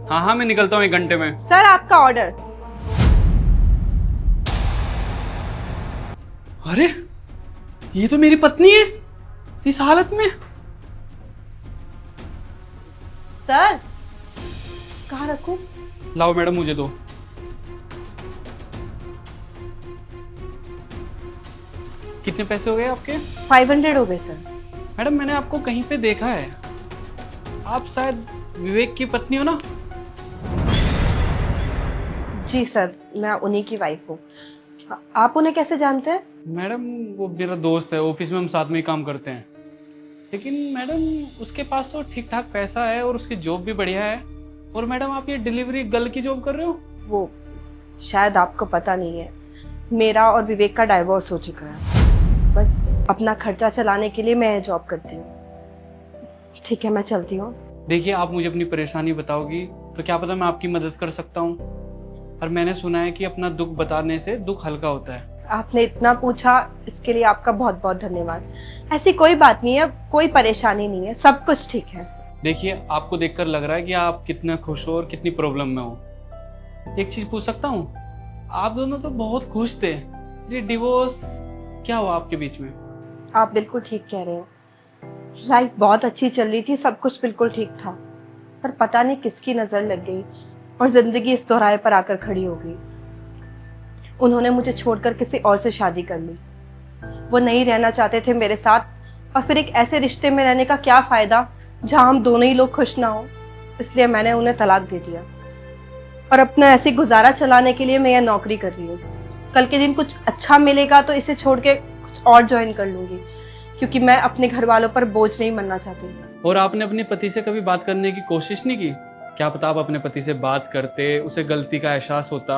हाँ हाँ, मैं निकलता हूँ 1 घंटे में। सर आपका ऑर्डर। अरे ये तो मेरी पत्नी है इस हालत में। सर कहाँ रखूं? लाओ मैडम, मुझे दो। कितने पैसे हो गए आपके? 500 हो गए सर। मैडम मैंने आपको कहीं पे देखा है, आप शायद विवेक की पत्नी हो ना? जी सर, मैं उन्हीं की वाइफ हूँ। आप उन्हें कैसे जानते हैं? मैडम वो मेरा दोस्त है, ऑफिस में हम साथ में ही काम करते हैं। लेकिन मैडम उसके पास तो ठीक ठाक पैसा है और उसकी जॉब भी बढ़िया है। और मैडम आप ये डिलीवरी गर्ल की जॉब कर रहे हो? वो शायद आपको पता नहीं है, मेरा और विवेक का डाइवोर्स हो चुका है। बस अपना खर्चा चलाने के लिए मैं ये जॉब करती हूँ। ठीक है, मैं चलती हूँ। देखिए, आप मुझे अपनी परेशानी बताओगी तो क्या पता मैं आपकी मदद कर सकता हूँ। और मैंने सुना है कि अपना दुख बताने से दुख हल्का होता है। आपने इतना पूछा, इसके लिए आपका बहुत बहुत धन्यवाद। ऐसी कोई बात नहीं है, कोई परेशानी नहीं है, सब कुछ ठीक है। देखिए, आपको देखकर लग रहा है कि आप कितना खुश हो और कितनी प्रॉब्लम में हो। एक चीज पूछ सकता हूँ? आप दोनों तो बहुत खुश थे, ये डिवोर्स क्या हुआ आपके बीच में? आप बिल्कुल ठीक कह रहे हो। लाइफ बहुत अच्छी चल रही थी, सब कुछ बिल्कुल ठीक था, पर पता नहीं किसकी नजर लग गई और जिंदगी इस दोराहे पर आकर खड़ी हो गई। उन्होंने मुझे छोड़कर किसी और से शादी कर ली। वो नहीं रहना चाहते थे मेरे साथ, और फिर एक ऐसे रिश्ते में रहने का क्या फायदा जहां हम दोनों ही लोग खुश ना हो। इसलिए मैंने उन्हें तलाक दे दिया और अपना ऐसी गुजारा चलाने के लिए मैं यह नौकरी कर रही हूँ। कल के दिन कुछ अच्छा मिलेगा तो इसे छोड़ के कुछ और ज्वाइन कर लूंगी, क्योंकि मैं अपने घर वालों पर बोझ नहीं बनना चाहती। और आपने अपने पति से कभी बात करने की कोशिश नहीं की? क्या पता आप अपने पति से बात करते, उसे गलती का एहसास होता,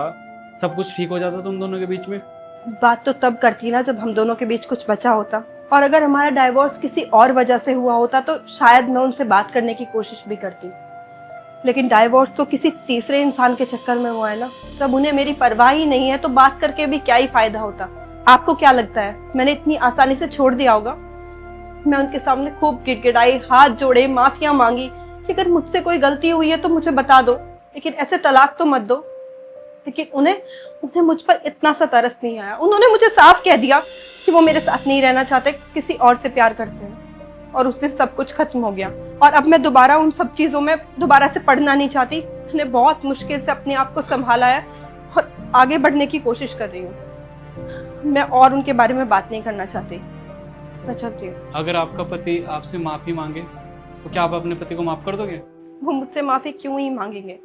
सब कुछ ठीक हो जाता तुम दोनों के बीच में। बात तो तब करती ना जब हम दोनों के बीच कुछ बचा होता, और अगर हमारा डाइवोर्स किसी और वजह से हुआ होता तो शायद मैं उनसे बात करने की कोशिश भी करती। लेकिन डाइवोर्स तो किसी तीसरे इंसान के चक्कर में हुआ है ना। जब उन्हें मेरी परवाह ही नहीं है तो बात करके भी क्या ही फायदा होता। आपको क्या लगता है मैंने इतनी आसानी से छोड़ दिया होगा? मैं उनके सामने खूब गिड़गिड़ाई, हाथ जोड़े, माफिया मांगी कि अगर मुझसे कोई गलती हुई है तो मुझे बता दो, लेकिन ऐसे तलाक तो मत दो। लेकिन उन्हें मुझ पर इतना सा तरस नहीं आया। उन्होंने मुझे साफ कह दिया कि वो मेरे साथ नहीं रहना चाहते, किसी और से प्यार करते हैं। और उस दिन सब कुछ खत्म हो गया, और अब मैं दोबारा उन सब चीजों में दोबारा से पढ़ना नहीं चाहती। मैंने बहुत मुश्किल से अपने आप को संभाला है और आगे बढ़ने की कोशिश कर रही हूँ। मैं और उनके बारे में बात नहीं करना चाहती। मैं चलती हूँ। अगर आपका पति आपसे माफी मांगे तो क्या आप अपने पति को माफ कर दोगे? वो मुझसे माफी क्यों ही मांगेंगे?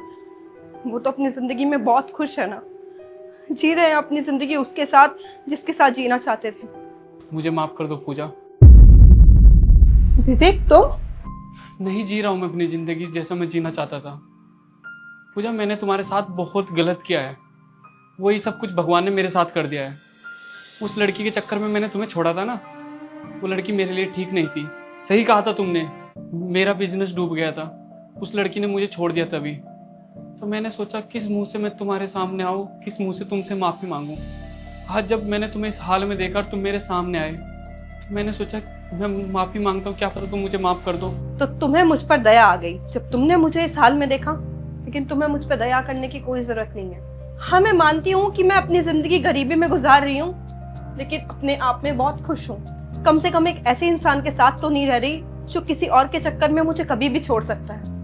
वो तो अपनी जिंदगी में बहुत खुश है ना, जी रहे हैं अपनी जिंदगी उसके साथ जिसके साथ जीना चाहते थे। मुझे माफ कर दो पूजा। विवेक, तो नहीं जी रहा हूं मैं अपनी जिंदगी जैसा मैं जीना चाहता था। पूजा, मैंने तुम्हारे साथ बहुत गलत किया है, वही सब कुछ भगवान ने मेरे साथ कर दिया है। उस लड़की के चक्कर में मैंने तुम्हें छोड़ा था ना, वो लड़की मेरे लिए ठीक नहीं थी। सही कहा था तुमने, मेरा बिजनेस डूब गया था, उस लड़की ने मुझे छोड़ दिया तभी। तो मैंने सोचा किस मुंह से मैं तुम्हारे सामने आऊँ, किस मुंह से तुमसे माफी मांगूं। आज जब मैंने तुम्हें इस हाल में देखा और तुम मेरे सामने आए तो मैंने सोचा मैं माफी मांगता हूँ, क्या पता तुम मुझे माफ कर दो। तो तुम्हें मुझ पर दया आ गई जब तुमने मुझे इस हाल में देखा, लेकिन तुम्हें मुझ पर दया करने की कोई जरूरत नहीं है। हाँ, मैं मानती हूँ कि मैं अपनी जिंदगी गरीबी में गुजार रही हूँ, लेकिन अपने आप में बहुत खुश हूँ। कम से कम एक ऐसे इंसान के साथ तो नहीं रह रही जो किसी और के चक्कर में मुझे कभी भी छोड़ सकता है।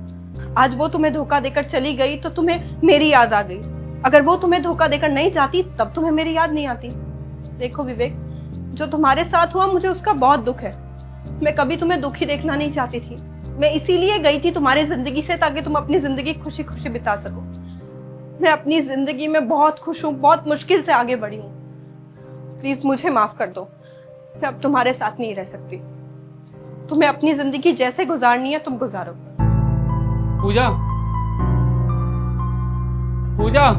आज वो तुम्हें धोखा देकर चली गई तो तुम्हें मेरी याद आ गई। अगर वो तुम्हें धोखा देकर नहीं जाती तब तुम्हें मेरी याद नहीं आती। देखो विवेक, जो तुम्हारे साथ हुआ मुझे उसका बहुत दुख है। मैं कभी तुम्हें दुखी देखना नहीं चाहती थी। मैं इसीलिए गई थी तुम्हारी जिंदगी से ताकि तुम अपनी जिंदगी खुशी खुशी बिता सको। मैं अपनी जिंदगी में बहुत खुश हूँ, बहुत मुश्किल से आगे बढ़ी हूँ। प्लीज मुझे माफ कर दो, मैं अब तुम्हारे साथ नहीं रह सकती। तुम्हें अपनी जिंदगी जैसे गुजारनी है तुम गुजारो। पूजा, पूजा।